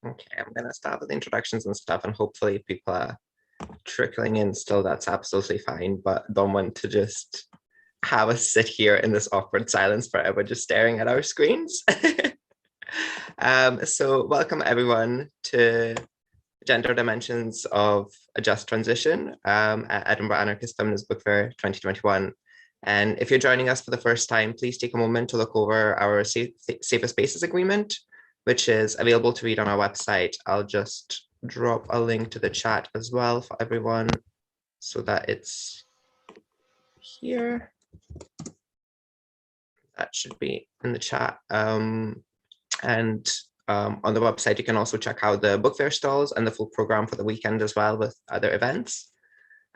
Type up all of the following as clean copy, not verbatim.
Okay, I'm gonna start with introductions and stuff, and hopefully people are trickling in still. That's absolutely fine, but don't want to just have us sit here in this awkward silence forever, just staring at our screens. So welcome everyone to Gender Dimensions of a Just Transition at Edinburgh Anarchist Feminist Book Fair 2021. And if you're joining us for the first time, please take a moment to look over our Safer Spaces Agreement, which is available to read on our website. I'll just drop a link to the chat as well for everyone so that it's here. That should be in the chat. On the website, you can also check out the book fair stalls and the full program for the weekend as well with other events.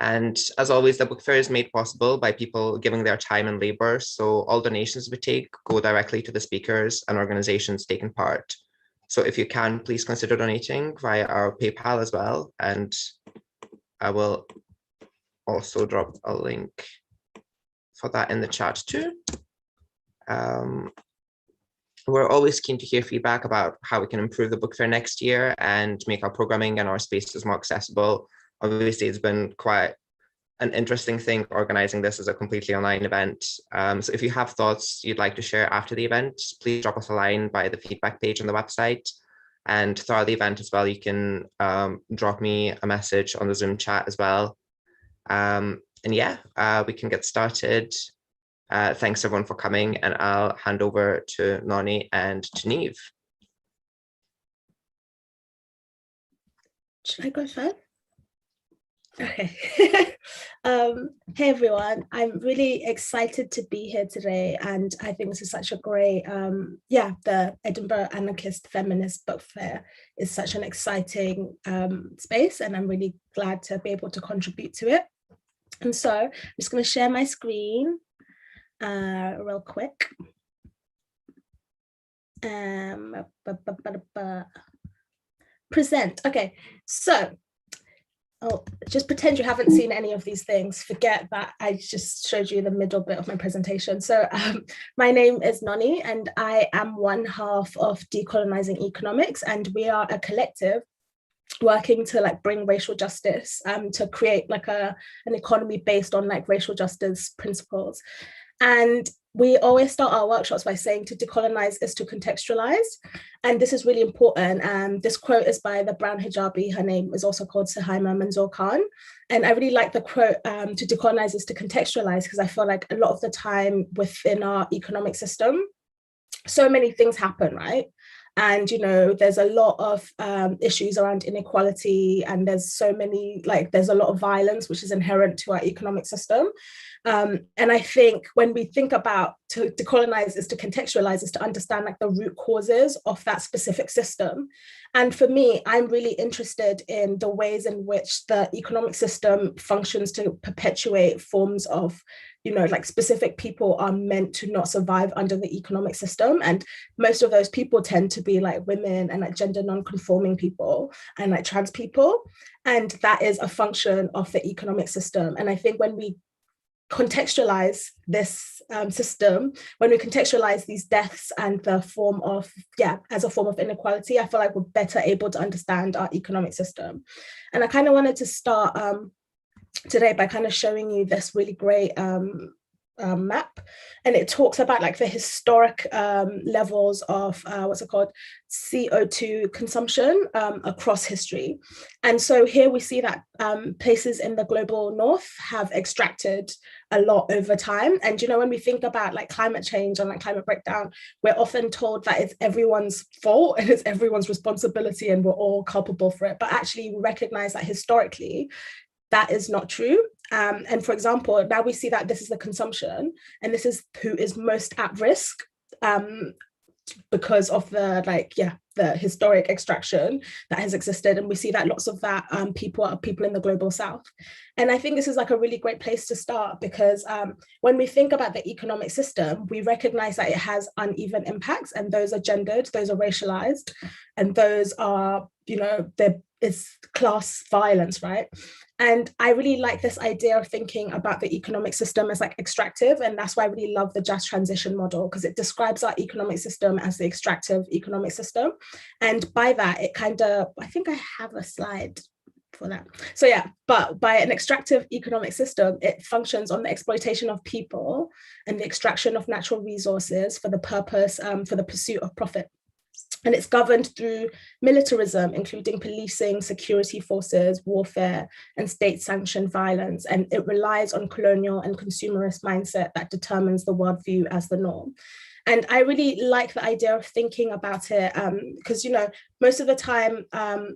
And as always, the book fair is made possible by people giving their time and labor. So all donations we take go directly to the speakers and organizations taking part. So if you can, please consider donating via our PayPal as well. And I will also drop a link for that in the chat too. We're always keen to hear feedback about how we can improve the book fair next year and make our programming and our spaces more accessible. Obviously, it's been quite an interesting thing organizing this as a completely online event. So if you have thoughts you'd like to share after the event, please drop us a line via the feedback page on the website. And throughout the event as well, you can drop me a message on the Zoom chat as well. And yeah, we can get started. Thanks everyone for coming, and I'll hand over to Noni and to Niamh. Should I go first? Okay. Hey everyone, I'm really excited to be here today, and I think this is such a great, the Edinburgh Anarchist Feminist Book Fair is such an exciting space, and I'm really glad to be able to contribute to it. And so I'm just going to share my screen real quick. Present. Okay, so just pretend you haven't seen any of these things. Forget that I just showed you the middle bit of my presentation. So my name is Noni, and I am one half of Decolonizing Economics, and we are a collective working to bring racial justice, to create an economy based on racial justice principles. And we always start our workshops by saying to decolonize is to contextualize. And this is really important. This quote is by the brown hijabi. Her name is also called Suhaima Manzoor Khan. And I really like the quote, to decolonize is to contextualize, because I feel like a lot of the time within our economic system, so many things happen, right? And, there's a lot of issues around inequality, and there's so many, there's a lot of violence, which is inherent to our economic system. And I think when we think about to decolonize is to contextualize, is to understand the root causes of that specific system. And for me, I'm really interested in the ways in which the economic system functions to perpetuate forms of, specific people are meant to not survive under the economic system. And most of those people tend to be women and gender non-conforming people and trans people. And that is a function of the economic system. And I think when we contextualize this system, when we contextualize these deaths and the form of, as a form of inequality, I feel like we're better able to understand our economic system. And I kind of wanted to start today by kind of showing you this really great map, and it talks about the historic levels of CO2 consumption across history. And so here we see that places in the global north have extracted a lot over time. And when we think about climate change and climate breakdown, we're often told that it's everyone's fault and it's everyone's responsibility and we're all culpable for it. But actually we recognize that historically that is not true. And for example, now we see that this is the consumption, and this is who is most at risk because of the historic extraction that has existed. And we see that lots of that people are people in the global south. And I think this is a really great place to start, because when we think about the economic system, we recognize that it has uneven impacts, and those are gendered, those are racialized, and those are there is class violence, right? And I really like this idea of thinking about the economic system as like extractive. And that's why I really love the just transition model, because it describes our economic system as the extractive economic system. And by that, it kind of, I think I have a slide for that. So yeah, but by an extractive economic system, it functions on the exploitation of people and the extraction of natural resources for the purpose, for the pursuit of profit. And it's governed through militarism, including policing, security forces, warfare, and state-sanctioned violence. And it relies on colonial and consumerist mindset that determines the worldview as the norm. And I really like the idea of thinking about it because, most of the time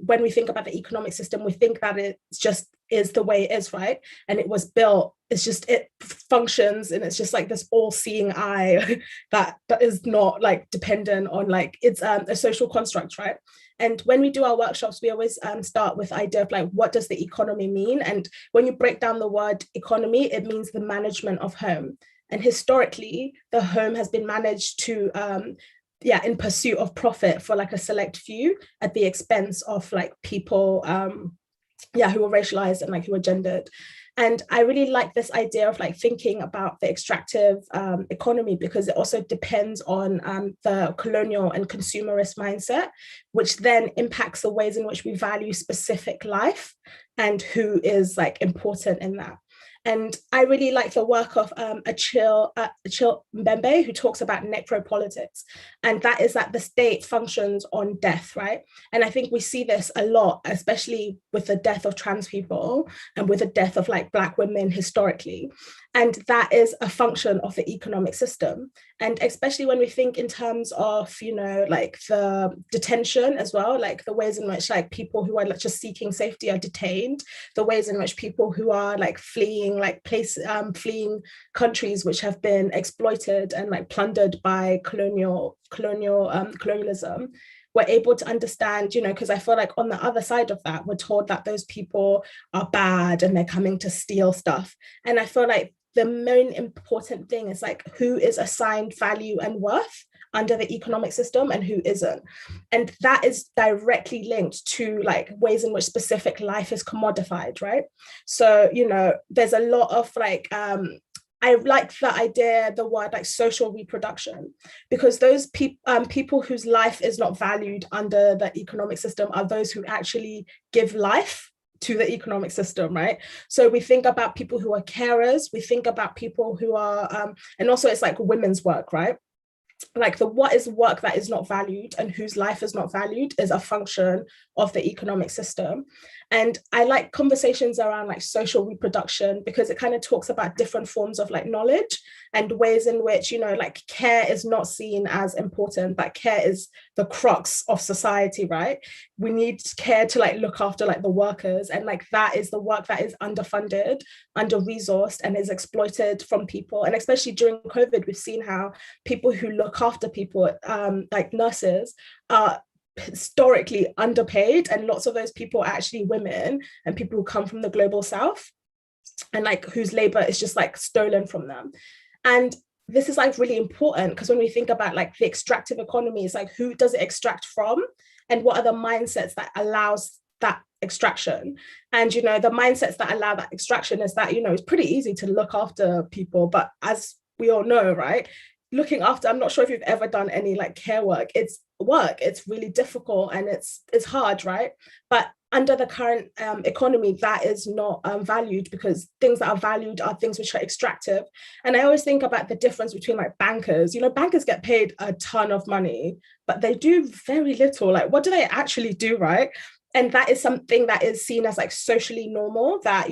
when we think about the economic system, we think that it just is the way it is, right? And it was built, it functions, and it's just like this all-seeing eye that is not like dependent on like, it's a social construct, right? And when we do our workshops, we always start with the idea of like, what does the economy mean? And when you break down the word economy, it means the management of home. And historically, the home has been managed to, in pursuit of profit for like a select few at the expense of like people, who are racialized and like who are gendered. And I really like this idea of like thinking about the extractive economy, because it also depends on the colonial and consumerist mindset, which then impacts the ways in which we value specific life and who is like important in that. And I really like the work of Achille Mbembe, who talks about necropolitics. And that is that the state functions on death, right? And I think we see this a lot, especially with the death of trans people and with the death of like Black women historically. And that is a function of the economic system. And especially when we think in terms of, like the detention as well, like the ways in which like people who are like just seeking safety are detained, the ways in which people who are like fleeing countries which have been exploited and like plundered by colonialism, we're able to understand, because I feel like on the other side of that, we're told that those people are bad and they're coming to steal stuff. And I feel like the main important thing is like who is assigned value and worth under the economic system and who isn't. And that is directly linked to like ways in which specific life is commodified, right? So, there's a lot of like, I like the word like social reproduction, because those people whose life is not valued under the economic system are those who actually give life to the economic system, right? So we think about people who are carers, we think about people who are, and also it's like women's work, right? Like what is work that is not valued and whose life is not valued is a function of the economic system. And I like conversations around like social reproduction, because it kind of talks about different forms of like knowledge and ways in which, like care is not seen as important, but care is the crux of society, right? We need care to like look after like the workers, and like that is the work that is underfunded, under-resourced, and is exploited from people. And especially during COVID, we've seen how people who look after people, like nurses, are historically underpaid, and lots of those people are actually women and people who come from the global south, and like whose labor is just like stolen from them. And this is like really important, because when we think about like the extractive economy, it's like who does it extract from, and what are the mindsets that allows that extraction? And the mindsets that allow that extraction is that it's pretty easy to look after people, but as we all know, right, looking after, I'm not sure if you've ever done any like care work, it's really difficult and it's hard, right? But under the current economy, that is not valued, because things that are valued are things which are extractive. And I always think about the difference between like bankers. Bankers get paid a ton of money, but they do very little. Like, what do they actually do, right? And that is something that is seen as like socially normal, that,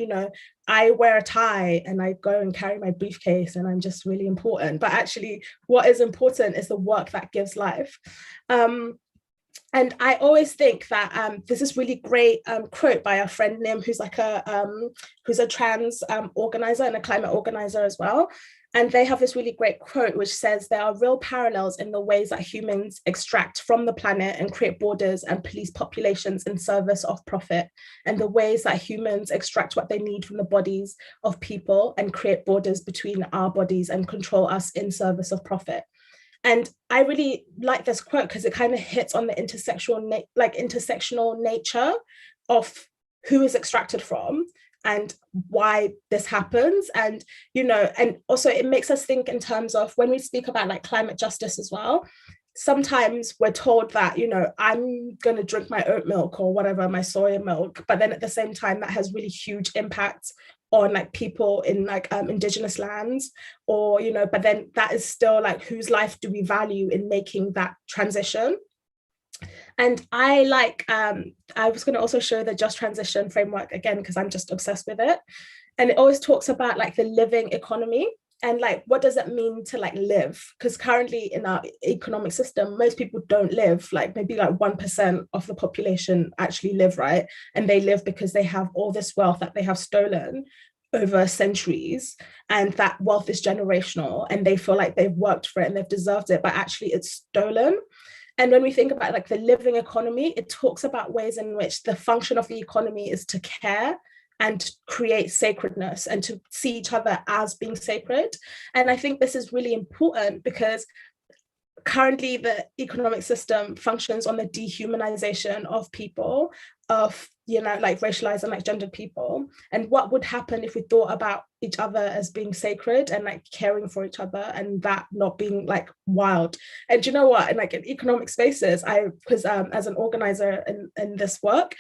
I wear a tie and I go and carry my briefcase and I'm just really important. But actually what is important is the work that gives life. And I always think that there's this really great quote by our friend Niamh, who's like who's a trans organizer and a climate organizer as well. And they have this really great quote which says there are real parallels in the ways that humans extract from the planet and create borders and police populations in service of profit, and the ways that humans extract what they need from the bodies of people and create borders between our bodies and control us in service of profit. And I really like this quote because it kind of hits on the intersectional nature of who is extracted from and why this happens. And, and also it makes us think in terms of when we speak about like climate justice as well. Sometimes we're told that, I'm going to drink my oat milk or whatever, my soya milk, but then at the same time, that has really huge impacts on like people in like indigenous lands, or, but then that is still like, whose life do we value in making that transition? And I was going to also show the just transition framework again, because I'm just obsessed with it. And it always talks about like the living economy. And like, what does it mean to like live? Because currently in our economic system, most people don't live, like maybe like 1% of the population actually live, right? And they live because they have all this wealth that they have stolen over centuries, and that wealth is generational, and they feel like they've worked for it and they've deserved it, but actually it's stolen. And when we think about like the living economy, it talks about ways in which the function of the economy is to care and create sacredness and to see each other as being sacred. And I think this is really important because currently the economic system functions on the dehumanization of people, of like racialized and like gendered people. And what would happen if we thought about each other as being sacred and like caring for each other, and that not being like wild? And you know what, in like in economic spaces, because as an organizer in this work,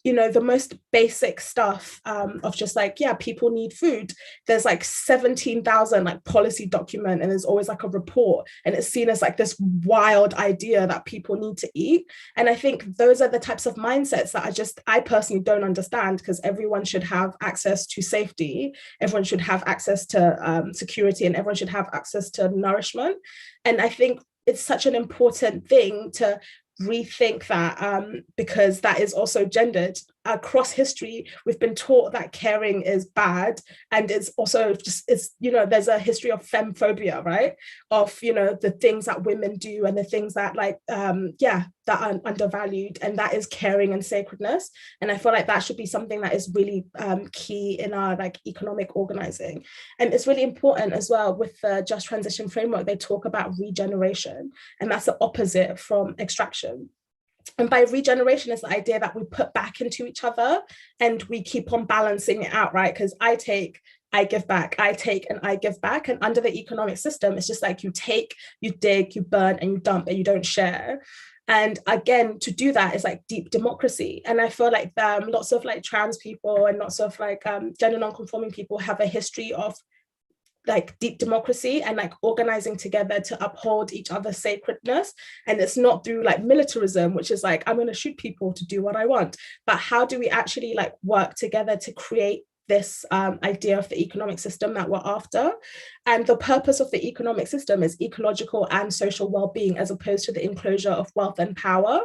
the most basic stuff of just like, yeah, people need food. There's like 17,000 like policy document, and there's always like a report, and it's seen as like this wild idea that people need to eat. And I think those are the types of mindsets that I personally don't understand, because everyone should have access to safety, everyone should have access to security, and everyone should have access to nourishment. And I think it's such an important thing to rethink that, because that is also gendered. Across history, we've been taught that caring is bad, and it's also just, there's a history of femphobia, right? Of, the things that women do and the things that like, that are undervalued, and that is caring and sacredness. And I feel like that should be something that is really key in our like economic organizing. And it's really important as well with the just transition framework. They talk about regeneration, and that's the opposite from extraction. And by regeneration is the idea that we put back into each other, and we keep on balancing it out, right? Because I take, I give back, I take, and I give back. And under the economic system, it's just like you take, you dig, you burn, and you dump, and you don't share. And again, to do that is like deep democracy. And I feel like lots of like trans people and lots of like gender non-conforming people have a history of like deep democracy and like organizing together to uphold each other's sacredness. And it's not through like militarism, which is like, I'm going to shoot people to do what I want, but how do we actually like work together to create this idea of the economic system that we're after? And the purpose of the economic system is ecological and social well-being, as opposed to the enclosure of wealth and power.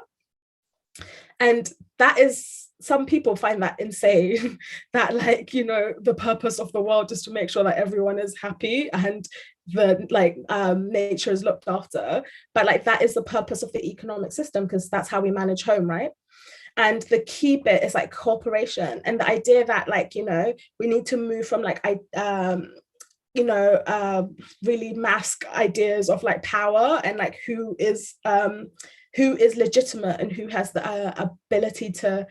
And that is, some people find that insane, that like, the purpose of the world is to make sure that everyone is happy and the like nature is looked after. But like, that is the purpose of the economic system, because that's how we manage home, right? And the key bit is like cooperation, and the idea that like, we need to move from like really mask ideas of like power and like who is legitimate and who has the ability to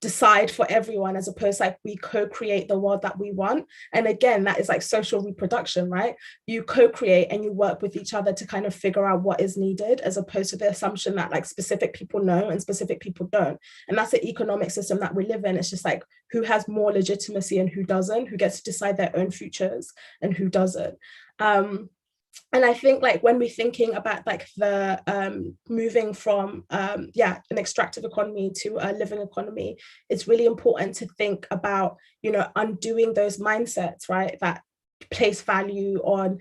decide for everyone, as opposed to like we co-create the world that we want. And again, that is like social reproduction, right? You co-create and you work with each other to kind of figure out what is needed, as opposed to the assumption that like specific people know and specific people don't. And that's the economic system that we live in. It's just like who has more legitimacy and who doesn't, who gets to decide their own futures and who doesn't. And I think like when we're thinking about like the moving from an extractive economy to a living economy, it's really important to think about, undoing those mindsets, right, that place value on,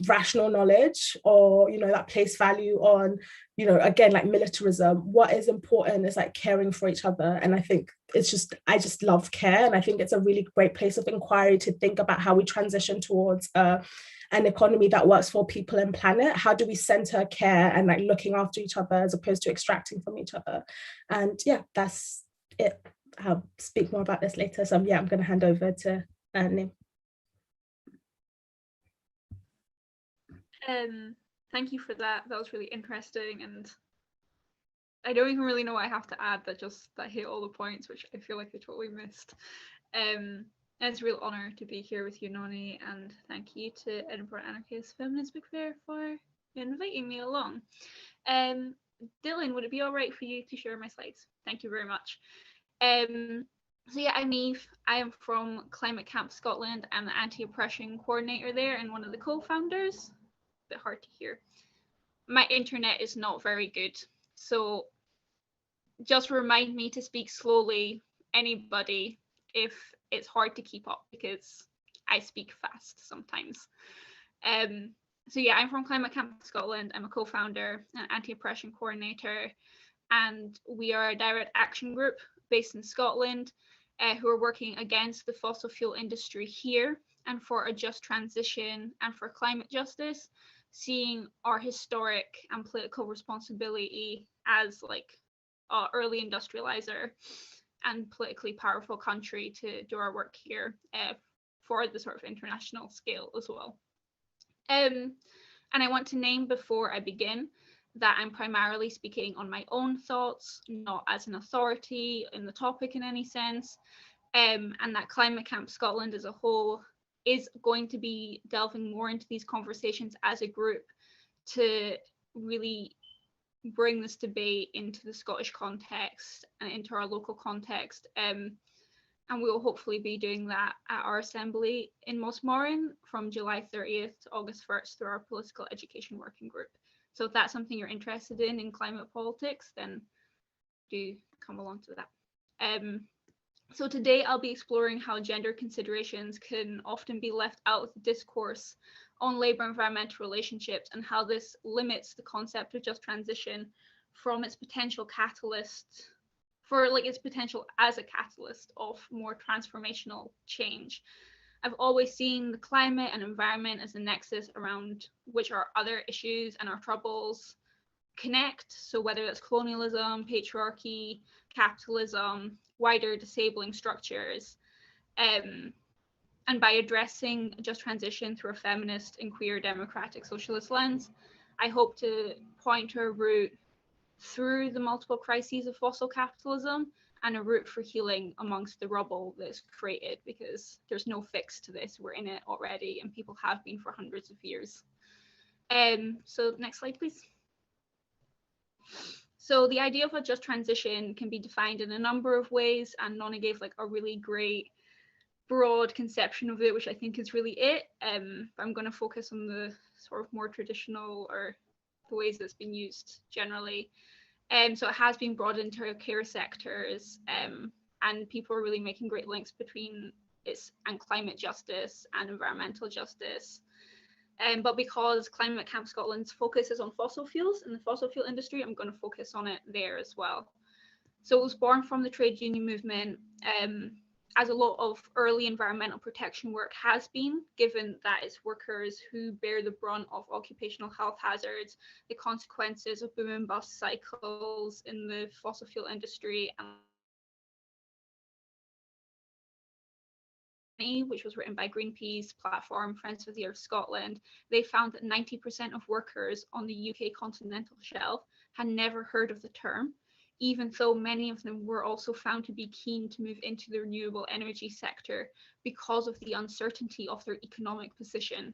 rational knowledge, or, that place value on, again, like militarism. What is important is like caring for each other. And I think I just love care. And I think it's a really great place of inquiry to think about how we transition towards an economy that works for people and planet. How do we center care and like looking after each other, as opposed to extracting from each other? And yeah, that's it. I'll speak more about this later. So I'm going to hand over to Niamh. Thank you for that. That was really interesting, and I don't even really know what I have to add. That hit all the points, which I feel like I totally missed. And it's a real honor to be here with you, Noni, and thank you to Edinburgh Anarchist Feminist Book Fair for inviting me along. Dylan, would it be all right for you to share my slides? Thank you very much. So yeah, I'm Niamh. I am from Climate Camp Scotland. I'm the anti-oppression coordinator there and one of the co-founders. A bit hard to hear. My internet is not very good, so just remind me to speak slowly, anybody, if it's hard to keep up, because I speak fast sometimes. So yeah, I'm from Climate Camp Scotland. I'm a co-founder and anti-oppression coordinator, and we are a direct action group based in Scotland who are working against the fossil fuel industry here and for a just transition and for climate justice, seeing our historic and political responsibility as like early industrializer and politically powerful country to do our work here for the sort of international scale as well. And I want to name before I begin that I'm primarily speaking on my own thoughts, not as an authority in the topic in any sense, and that Climate Camp Scotland as a whole is going to be delving more into these conversations as a group to really bring this debate into the Scottish context and into our local context. And we will hopefully be doing that at our assembly in Mossmoran from July 30th to August 1st through our political education working group. So if that's something you're interested in climate politics, then do come along to that. So today I'll be exploring how gender considerations can often be left out of the discourse on labour environmental relationships and how this limits the concept of just transition from its potential catalyst for like its potential as a catalyst of more transformational change. I've always seen the climate and environment as a nexus around which our other issues and our troubles connect. So whether that's colonialism, patriarchy, capitalism, wider disabling structures, and by addressing just transition through a feminist and queer democratic socialist lens, I hope to point to a route through the multiple crises of fossil capitalism and a route for healing amongst the rubble that's created, because there's no fix to this. We're in it already and people have been for hundreds of years. So next slide, please. So the idea of a just transition can be defined in a number of ways, and Nona gave like a really great broad conception of it, which I think is really it. I'm going to focus on the sort of more traditional or the ways it's been used generally. So it has been brought into care sectors, and people are really making great links between its and climate justice and environmental justice. But because Climate Camp Scotland's focus is on fossil fuels and the fossil fuel industry, I'm going to focus on it there as well. So it was born from the trade union movement, as a lot of early environmental protection work has been, given that it's workers who bear the brunt of occupational health hazards, the consequences of boom and bust cycles in the fossil fuel industry, which was written by Greenpeace platform Friends of the Earth Scotland. They found that 90% of workers on the UK continental shelf had never heard of the term, even though many of them were also found to be keen to move into the renewable energy sector because of the uncertainty of their economic position.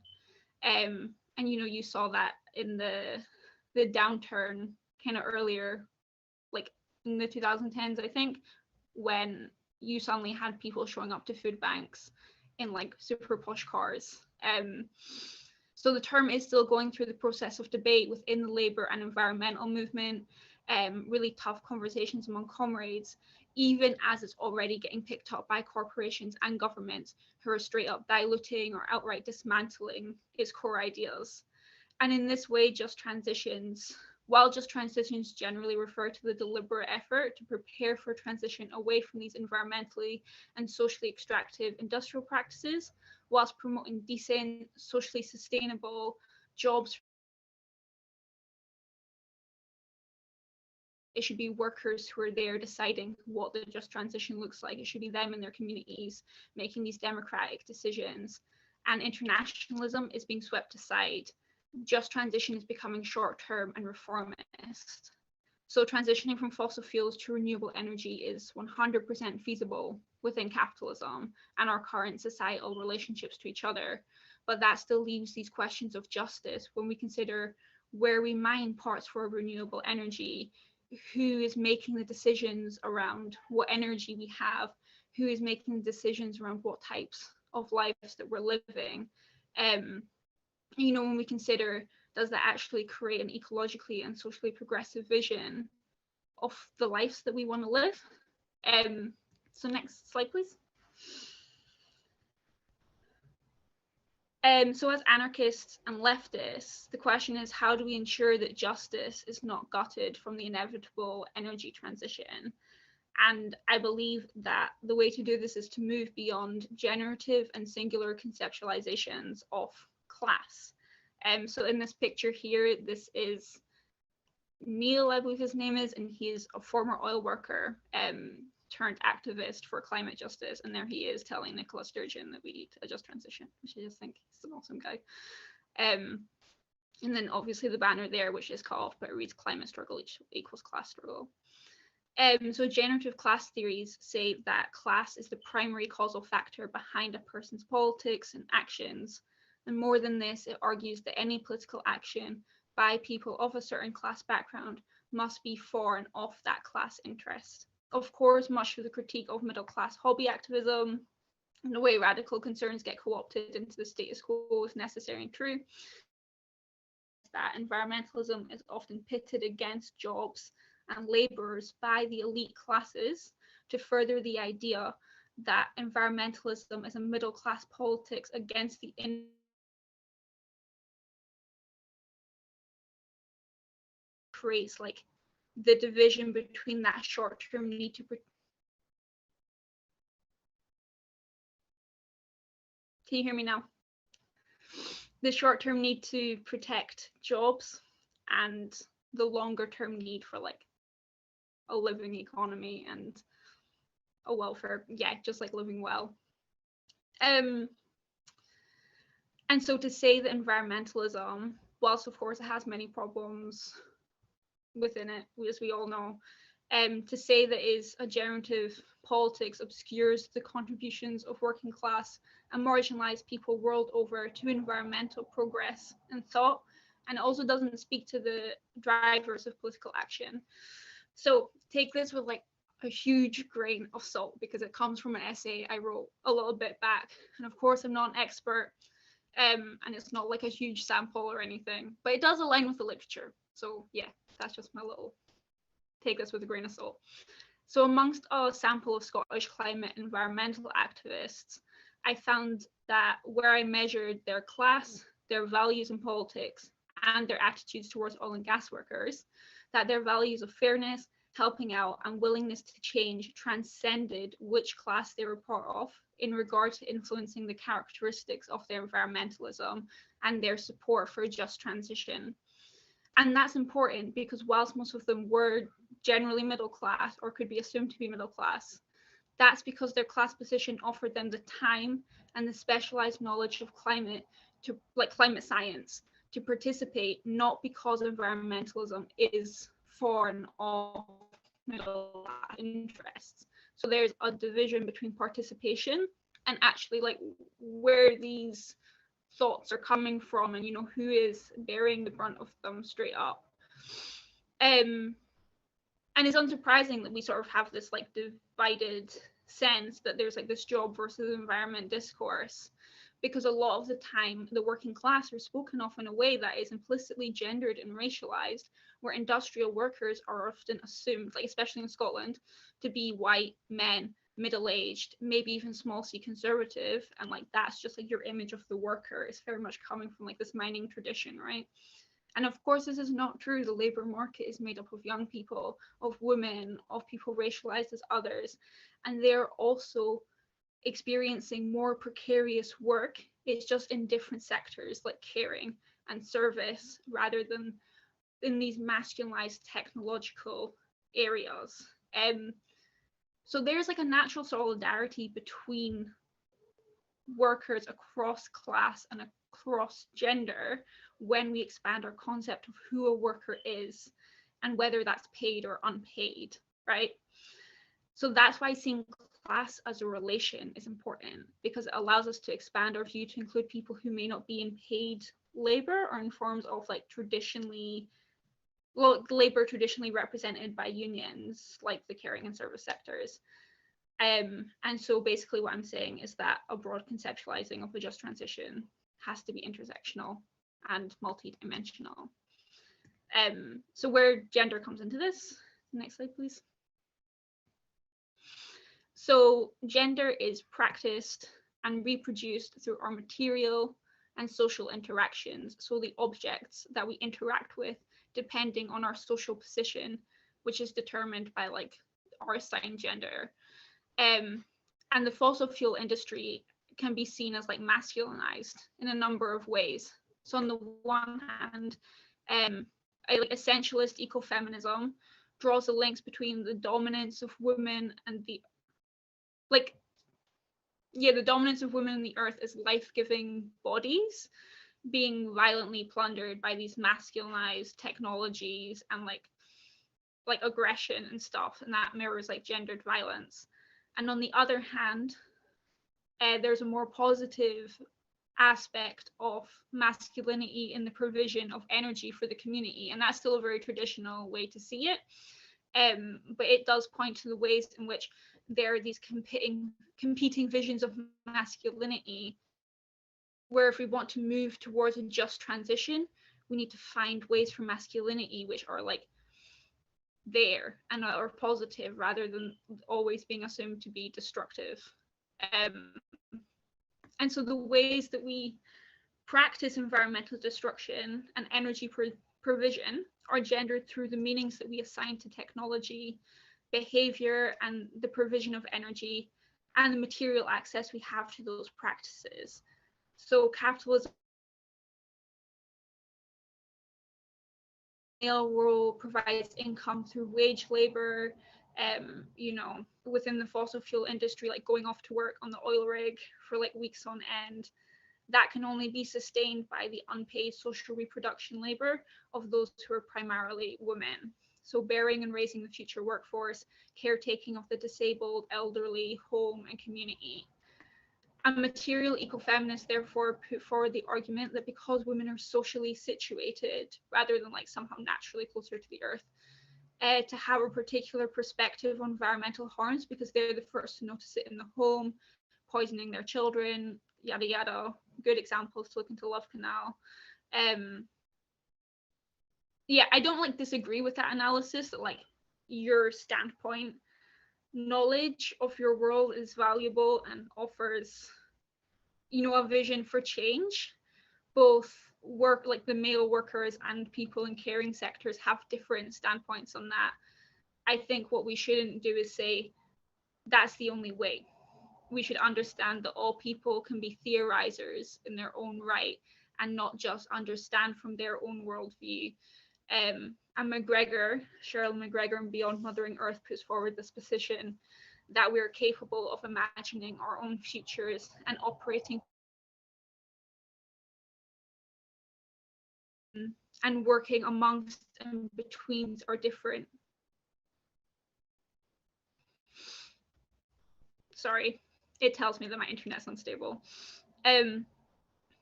And you know, you saw that in the downturn kind of earlier, like in the 2010s, I think, when you suddenly had people showing up to food banks in like super posh cars. So the term is still going through the process of debate within the labour and environmental movement, really tough conversations among comrades, even as it's already getting picked up by corporations and governments who are straight up diluting or outright dismantling its core ideas. And in this way, while just transitions generally refer to the deliberate effort to prepare for transition away from these environmentally and socially extractive industrial practices, whilst promoting decent, socially sustainable jobs, it should be workers who are there deciding what the just transition looks like. It should be them in their communities making these democratic decisions. And internationalism is being swept aside. just transition is becoming short-term and reformist. So transitioning from fossil fuels to renewable energy is 100% feasible within capitalism and our current societal relationships to each other. But that still leaves these questions of justice when we consider where we mine parts for renewable energy, who is making the decisions around what energy we have, who is making the decisions around what types of lives that we're living. When we consider, does that actually create an ecologically and socially progressive vision of the lives that we want to live? So next slide, please. So as anarchists and leftists, the question is, how do we ensure that justice is not gutted from the inevitable energy transition? And I believe that the way to do this is to move beyond generative and singular conceptualizations of class. So in this picture here, this is Neil, I believe his name is, and he's a former oil worker turned activist for climate justice. And there he is telling Nicola Sturgeon that we need a just transition, which I just think he's an awesome guy. And then obviously the banner there, which is cut off, but it reads climate struggle equals class struggle. So generative class theories say that class is the primary causal factor behind a person's politics and actions. And more than this, it argues that any political action by people of a certain class background must be for and of that class interest. Of course, much of the critique of middle class hobby activism and the way radical concerns get co-opted into the status quo is necessary and true. That environmentalism is often pitted against jobs and laborers by the elite classes to further the idea that environmentalism is a middle class politics against the creates like the division between that short-term need to Can you hear me now? The short-term need to protect jobs and the longer-term need for like a living economy and a welfare, just like living well. And so to say that environmentalism, whilst of course it has many problems within it, as we all know, to say that is a generative politics obscures the contributions of working class and marginalized people world over to environmental progress and thought, and it also doesn't speak to the drivers of political action. So take this with like a huge grain of salt, because it comes from an essay I wrote a little bit back, and of course I'm not an expert, and it's not like a huge sample or anything, but it does align with the literature. So yeah, that's just my little take this with a grain of salt. So amongst a sample of Scottish climate environmental activists, I found that where I measured their class, their values in politics, and their attitudes towards oil and gas workers, that their values of fairness, helping out, and willingness to change transcended which class they were part of in regard to influencing the characteristics of their environmentalism and their support for a just transition. And that's important because whilst most of them were generally middle class or could be assumed to be middle class, that's because their class position offered them the time and the specialized knowledge of climate, to like climate science, to participate, not because environmentalism is for and of middle class interests. So there's a division between participation and actually like where these thoughts are coming from, and who is bearing the brunt of them straight up. And it's unsurprising that we sort of have this like divided sense that there's like this job versus environment discourse, because a lot of the time the working class are spoken of in a way that is implicitly gendered and racialized, where industrial workers are often assumed, like especially in Scotland, to be white men, middle-aged, maybe even small c conservative, and like that's just like your image of the worker is very much coming from like this mining tradition, right? And of course this is not true. The labor market is made up of young people, of women, of people racialized as others, and they're also experiencing more precarious work. It's just in different sectors like caring and service rather than in these masculinized technological areas. So there's like a natural solidarity between workers across class and across gender, when we expand our concept of who a worker is and whether that's paid or unpaid, right? So that's why seeing class as a relation is important, because it allows us to expand our view to include people who may not be in paid labor or in forms of like labor traditionally represented by unions, like the caring and service sectors. And so basically what I'm saying is that a broad conceptualizing of a just transition has to be intersectional and multidimensional. So where gender comes into this, next slide, please. So gender is practiced and reproduced through our material and social interactions. So the objects that we interact with, depending on our social position, which is determined by like our assigned gender. And the fossil fuel industry can be seen as like masculinized in a number of ways. So on the one hand, like essentialist ecofeminism draws the links between the dominance of women and the dominance of women in the earth as life-giving bodies being violently plundered by these masculinized technologies and like aggression and stuff, and that mirrors like gendered violence. And on the other hand, there's a more positive aspect of masculinity in the provision of energy for the community, and that's still a very traditional way to see it. But it does point to the ways in which there are these competing visions of masculinity, where if we want to move towards a just transition, we need to find ways for masculinity which are like there and are positive rather than always being assumed to be destructive. And so the ways that we practice environmental destruction and energy provision are gendered through the meanings that we assign to technology, behavior, and the provision of energy, and the material access we have to those practices. So capitalism male role provides income through wage labor, within the fossil fuel industry, like going off to work on the oil rig for like weeks on end. That can only be sustained by the unpaid social reproduction labor of those who are primarily women. So bearing and raising the future workforce, caretaking of the disabled, elderly, home, and community. And material ecofeminists therefore put forward the argument that because women are socially situated, rather than like somehow naturally closer to the earth, to have a particular perspective on environmental harms, because they're the first to notice it in the home, poisoning their children, yada yada. Good examples to look into Love Canal. I don't like disagree with that analysis, that like your standpoint, knowledge of your world is valuable and offers, a vision for change. Both work, like the male workers and people in caring sectors, have different standpoints on that. I think what we shouldn't do is say that's the only way. We should understand that all people can be theorizers in their own right and not just understand from their own worldview. And Cheryl McGregor and Beyond Mothering Earth puts forward this position that we're capable of imagining our own futures and operating and working amongst and between our different, sorry, it tells me that my internet's unstable,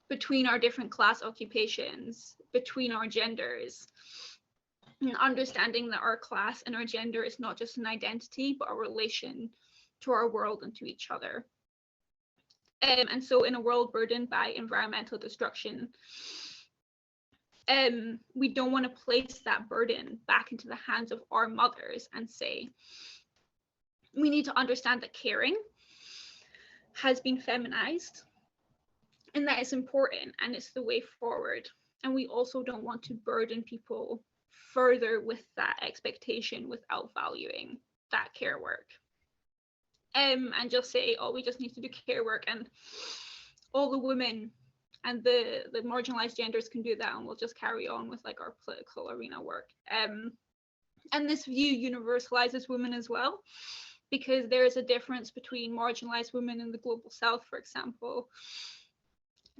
between our different class occupations, between our genders, and understanding that our class and our gender is not just an identity, but a relation to our world and to each other. And so in a world burdened by environmental destruction, we don't want to place that burden back into the hands of our mothers and say, we need to understand that caring has been feminized and that is important and it's the way forward. And we also don't want to burden people further with that expectation without valuing that care work. And just say, oh, we just need to do care work and all the women and the marginalized genders can do that and we'll just carry on with like our political arena work. And this view universalizes women as well, because there is a difference between marginalized women in the global south, for example,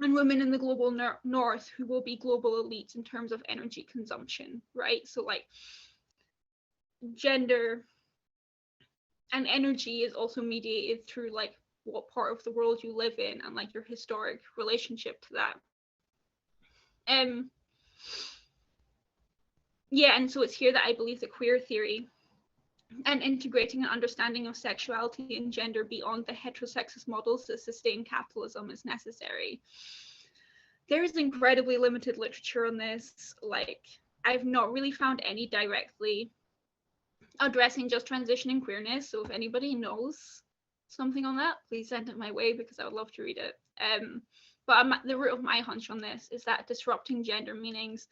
and women in the global north who will be global elites in terms of energy consumption, right? So like gender and energy is also mediated through like what part of the world you live in and like your historic relationship to that. Yeah, and so it's here that I believe that queer theory and integrating an understanding of sexuality and gender beyond the heterosexist models that sustain capitalism is necessary. There is incredibly limited literature on this. Like, I've not really found any directly addressing just transition and queerness. So if anybody knows something on that, please send it my way because I would love to read it. But the root of my hunch on this is that disrupting gender meanings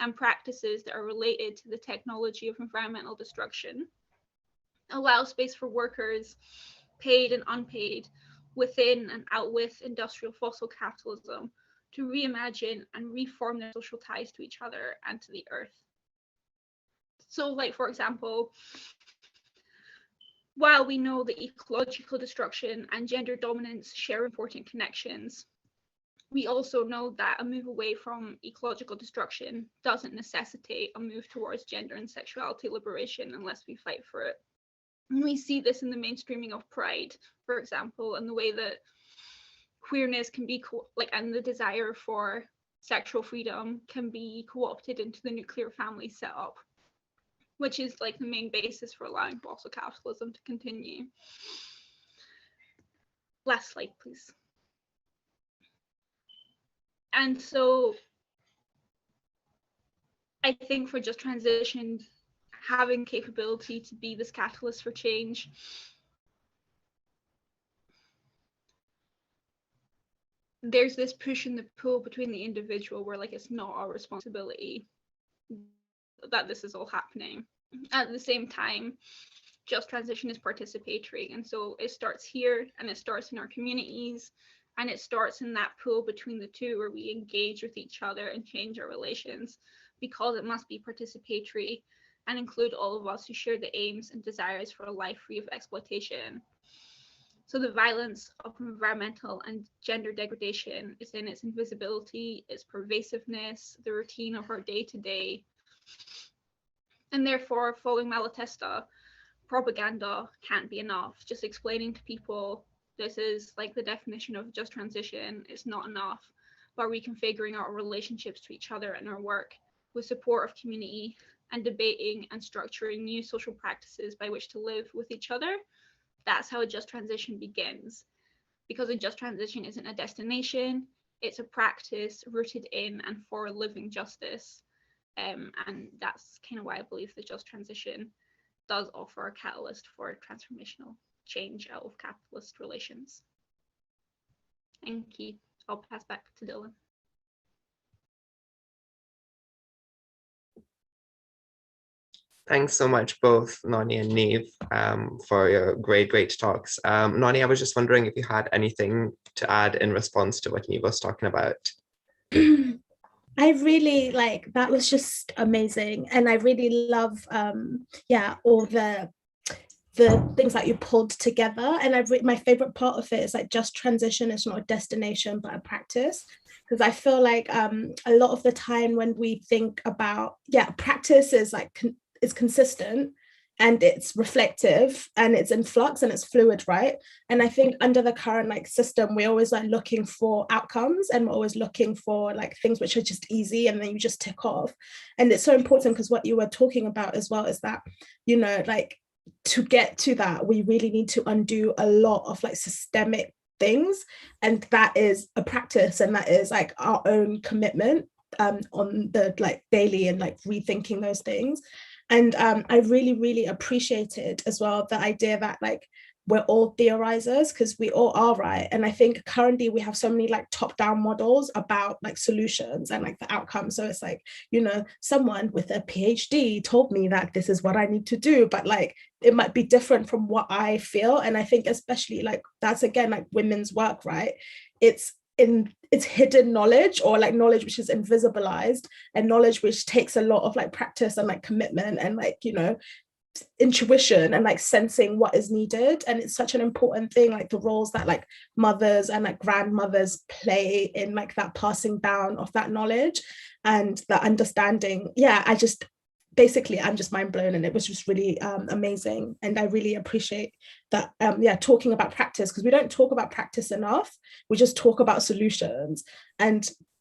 and practices that are related to the technology of environmental destruction allow space for workers, paid and unpaid, within and out with industrial fossil capitalism to reimagine and reform their social ties to each other and to the earth. So like, for example, while we know that ecological destruction and gender dominance share important connections, we also know that a move away from ecological destruction doesn't necessitate a move towards gender and sexuality liberation unless we fight for it. And we see this in the mainstreaming of pride, for example, and the way that queerness can be and the desire for sexual freedom can be co-opted into the nuclear family setup, which is like the main basis for allowing fossil capitalism to continue. Last slide, please. And so I think for just transition, having capability to be this catalyst for change there's this push and the pull between the individual where like it's not our responsibility that this is all happening. At the same time, just transition is participatory, and so it starts here and it starts in our communities, and it starts in that pool between the two where we engage with each other and change our relations, because it must be participatory and include all of us who share the aims and desires for a life free of exploitation. So the violence of environmental and gender degradation is in its invisibility, its pervasiveness, the routine of our day-to-day. And therefore, following Malatesta, propaganda can't be enough. Just explaining to people this is like the definition of just transition is not enough, but reconfiguring our relationships to each other and our work with support of community and debating and structuring new social practices by which to live with each other. That's how a just transition begins, because a just transition isn't a destination, it's a practice rooted in and for living justice. And that's kind of why I believe the just transition does offer a catalyst for transformational change out of capitalist relations. Thank you. I'll pass back to Dylan. Thanks so much, both Nonhlanhla and Niamh, for your great talks. Nonhlanhla, I was just wondering if you had anything to add in response to what Niamh was talking about. I really that was just amazing, and I really love all the things that you pulled together. And my favorite part of it is like just transition is not a destination but a practice, because I feel like a lot of the time when we think about practice is it's consistent and it's reflective and it's in flux and it's fluid, right? And I think under the current system, we're always looking for outcomes, and we're always looking for things which are just easy and then you just tick off. And it's so important, because what you were talking about as well is that, to get to that, we really need to undo a lot of systemic things, and that is a practice, and that is our own commitment on the daily and rethinking those things. And I really appreciated as well the idea that we're all theorizers, because we all are, right? And I think currently we have so many top-down models about solutions and the outcomes. So it's someone with a PhD told me that this is what I need to do, but it might be different from what I feel. And I think especially that's again women's work, right? It's hidden knowledge, or knowledge which is invisibilized, and knowledge which takes a lot of practice and commitment and intuition and like sensing what is needed. And it's such an important thing, like the roles that like mothers and like grandmothers play in like that passing down of that knowledge and the understanding. Yeah, I'm just mind blown, and it was just really amazing. And I really appreciate that, talking about practice, because we don't talk about practice enough. We just talk about solutions,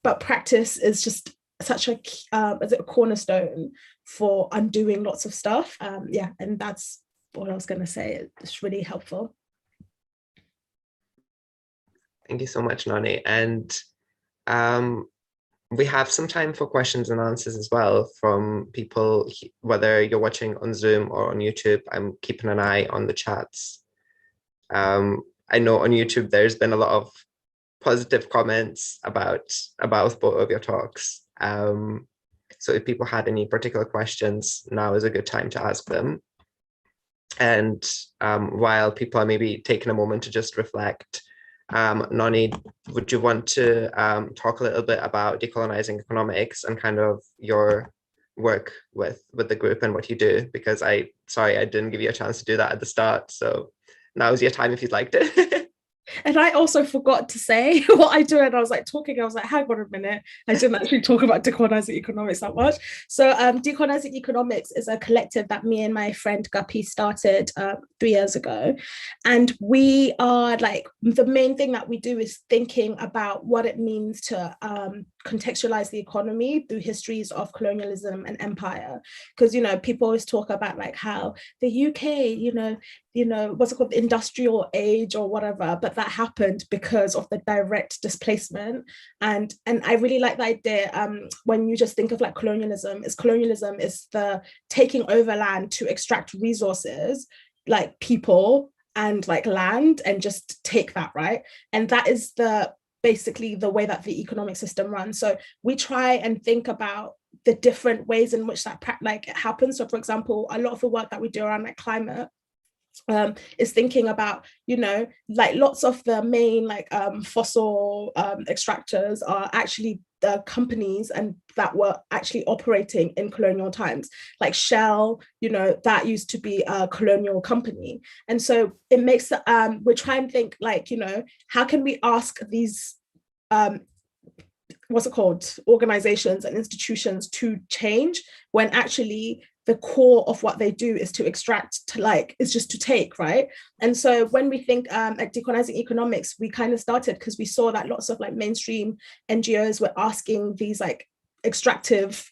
but practice is just such a cornerstone for undoing lots of stuff. And that's what I was going to say. It's really helpful. Thank you so much, Nonny. And we have some time for questions and answers as well from people, whether you're watching on Zoom or on YouTube. I'm keeping an eye on the chats. I know on YouTube there's been a lot of positive comments about both of your talks. So if people had any particular questions, now is a good time to ask them. And while people are maybe taking a moment to just reflect, Nonny, would you want to talk a little bit about decolonizing economics and kind of your work with the group and what you do? Because I didn't give you a chance to do that at the start. So now is your time if you'd like to. And I also forgot to say what I do, and I was like talking, I was like, hang on a minute, I didn't actually talk about decolonizing economics that much. So Decolonizing Economics is a collective that me and my friend Guppy started 3 years ago. And we are like, the main thing that we do is thinking about what it means to contextualize the economy through histories of colonialism and empire. Because, people always talk about like how the UK, what's it called, the industrial age or whatever, but that happened because of the direct displacement. And I really like the idea, when you just think of like colonialism is the taking over land to extract resources like people and like land, and just take that, right? And that is basically the way that the economic system runs. So we try and think about the different ways in which that it happens. So for example, a lot of the work that we do around like climate is thinking about, like lots of the main like fossil extractors are actually the companies and that were actually operating in colonial times, like Shell, that used to be a colonial company. And so it makes we try and think like, how can we ask these organizations and institutions to change when actually the core of what they do is to extract, is just to take, right? And so when we think at Decolonizing Economics, we kind of started because we saw that lots of like mainstream NGOs were asking these like extractive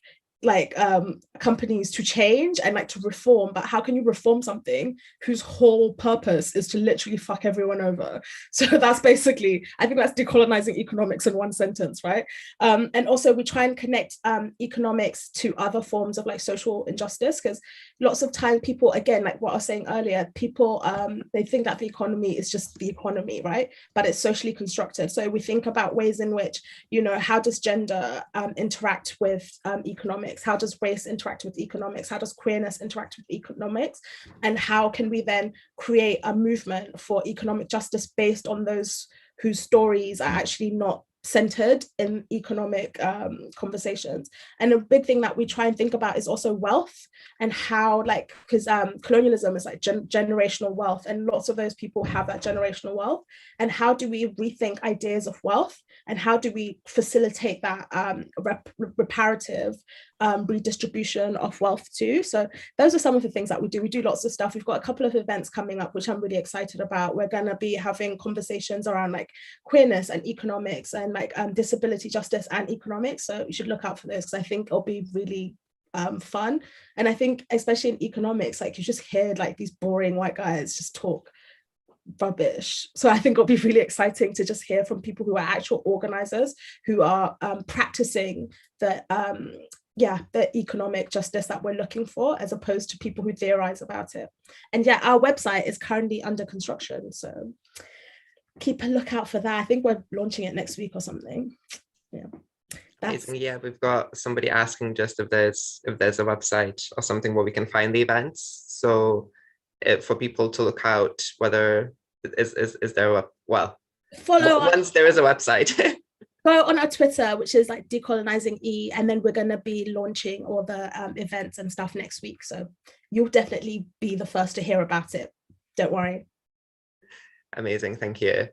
companies to change and like to reform. But how can you reform something whose whole purpose is to literally fuck everyone over? So that's basically, I think that's decolonizing economics in one sentence, right? And also we try and connect economics to other forms of like social injustice, because lots of time people, again, like what I was saying earlier, people they think that the economy is just the economy, right? But it's socially constructed. So we think about ways in which, how does gender interact with economics? How does race interact with economics? How does queerness interact with economics? And how can we then create a movement for economic justice based on those whose stories are actually not centered in economic conversations? And a big thing that we try and think about is also wealth, and how because colonialism is like generational wealth, and lots of those people have that generational wealth. And how do we rethink ideas of wealth, and how do we facilitate that reparative redistribution of wealth too? So those are some of the things that we do. We do lots of stuff. We've got a couple of events coming up which I'm really excited about. We're going to be having conversations around like queerness and economics, and like disability justice and economics. So you should look out for this, because I think it'll be really fun. And I think especially in economics, like you just hear like these boring white guys just talk rubbish. So I think it'll be really exciting to just hear from people who are actual organizers, who are practicing the economic justice that we're looking for, as opposed to people who theorize about it. And yeah, our website is currently under construction, so keep a lookout for that. I think we're launching it next week or something. Yeah, we've got somebody asking just if there's a website or something where we can find the events. So for people to look out, whether is there once there is a website. Go on our Twitter, which is like Decolonizing E, and then we're going to be launching all the events and stuff next week. So you'll definitely be the first to hear about it. Don't worry. Amazing, thank you.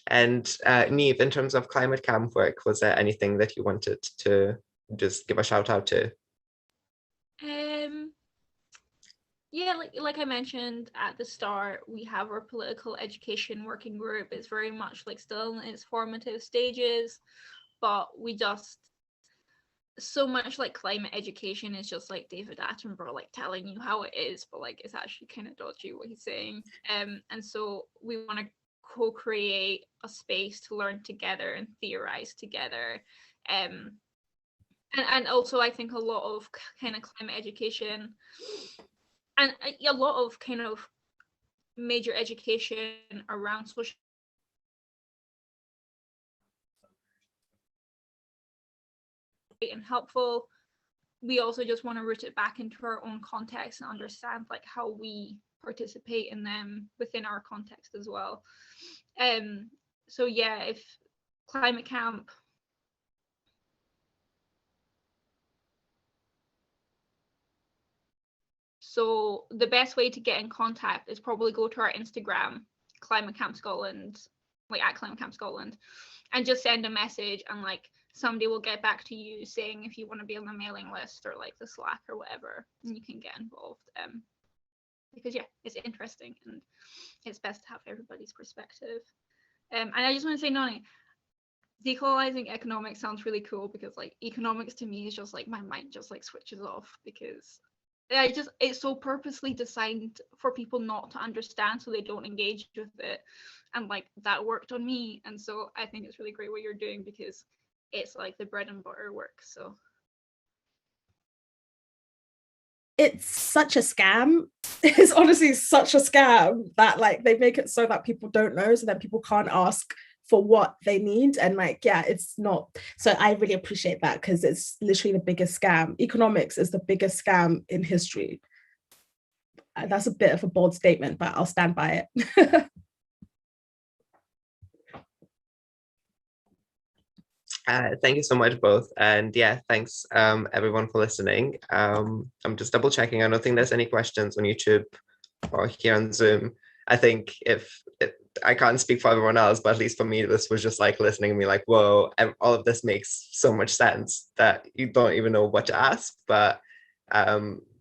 And Niamh, in terms of climate camp work, was there anything that you wanted to just give a shout out to? Yeah, like I mentioned at the start, we have our political education working group. It's very much like still in its formative stages, but we just, so much like climate education is just like David Attenborough like telling you how it is, but like it's actually kind of dodgy what he's saying. And so we want to co-create a space to learn together and theorize together. And also I think a lot of kind of climate education and a lot of kind of major education around social and helpful. We also just want to root it back into our own context and understand like how we participate in them within our context as well. So yeah, if climate camp, so the best way to get in contact is probably go to our Instagram, Climate Camp Scotland, like at Climate Camp Scotland, and just send a message, and like somebody will get back to you saying if you want to be on the mailing list or like the Slack or whatever, and you can get involved. Because yeah, it's interesting and it's best to have everybody's perspective. And I just want to say, Nonny, decolonizing economics sounds really cool, because like economics to me is just like my mind just like switches off, because it's so purposely designed for people not to understand so they don't engage with it, and like that worked on me. And so I think it's really great what you're doing, because it's like the bread and butter work. So it's such a scam. It's honestly such a scam that like they make it so that people don't know, so that people can't ask for what they need. And like, yeah, it's not. So I really appreciate that, because it's literally the biggest scam. Economics is the biggest scam in history. That's a bit of a bold statement, but I'll stand by it. Thank you so much both, and yeah, thanks everyone for listening. I'm just double checking. I don't think there's any questions on YouTube or here on Zoom. I think I can't speak for everyone else, but at least for me, this was just like listening to me like, whoa, all of this makes so much sense that you don't even know what to ask. But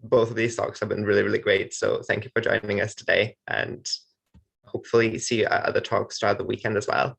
both of these talks have been really, really great. So thank you for joining us today, and hopefully see you at other talks throughout the weekend as well.